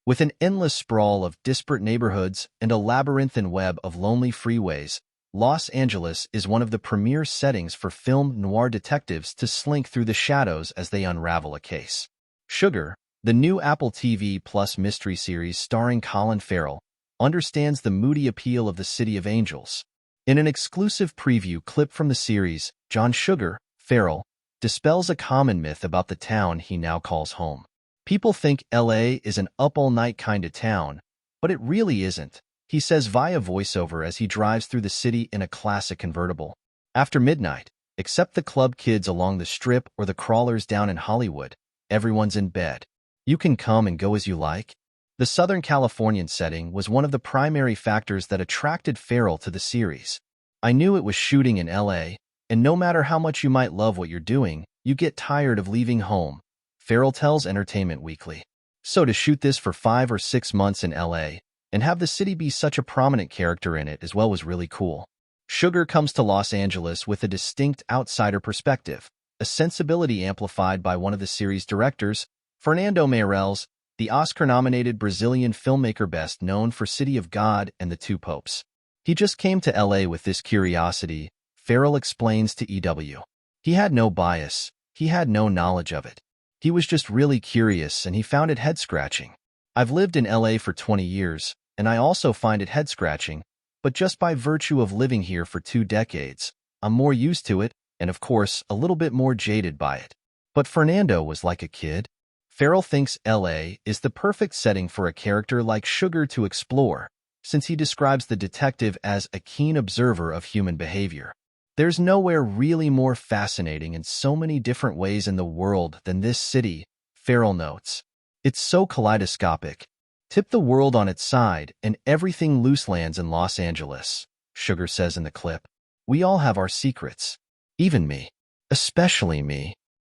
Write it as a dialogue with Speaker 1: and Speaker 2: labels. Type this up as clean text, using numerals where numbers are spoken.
Speaker 1: With an endless sprawl of disparate neighborhoods and a labyrinthine web of lonely freeways, Los Angeles is one of the premier settings for film noir detectives to slink through the shadows as they unravel a case. Sugar, the new Apple TV Plus mystery series starring Colin Farrell, understands the moody appeal of the City of Angels. In an exclusive preview clip from the series, John Sugar, Farrell, dispels a common myth about the town he now calls home. People think LA is an up-all-night kind of town, but it really isn't, he says via voiceover as he drives through the city in a classic convertible. After midnight, except the club kids along the Strip or the crawlers down in Hollywood, everyone's in bed. You can come and go as you like. The Southern Californian setting was one of the primary factors that attracted Farrell to the series. I knew it was shooting in LA, and no matter how much you might love what you're doing, you get tired of leaving home, Farrell tells Entertainment Weekly. So to shoot this for 5 or 6 months in LA, and have the city be such a prominent character in it as well was really cool. Sugar comes to Los Angeles with a distinct outsider perspective, a sensibility amplified by one of the series' directors, Fernando Meirelles, the Oscar-nominated Brazilian filmmaker best known for City of God and The Two Popes. He just came to LA with this curiosity, Farrell explains to EW. He had no bias, he had no knowledge of it. He was just really curious and he found it head-scratching. I've lived in LA for 20 years, and I also find it head-scratching, but just by virtue of living here for 2 decades, I'm more used to it and, of course, a little bit more jaded by it. But Fernando was like a kid. Farrell thinks LA is the perfect setting for a character like Sugar to explore, since he describes the detective as a keen observer of human behavior. There's nowhere really more fascinating in so many different ways in the world than this city, Farrell notes. It's so kaleidoscopic. Tip the world on its side and everything loose lands in Los Angeles, Sugar says in the clip. We all have our secrets. Even me. Especially me.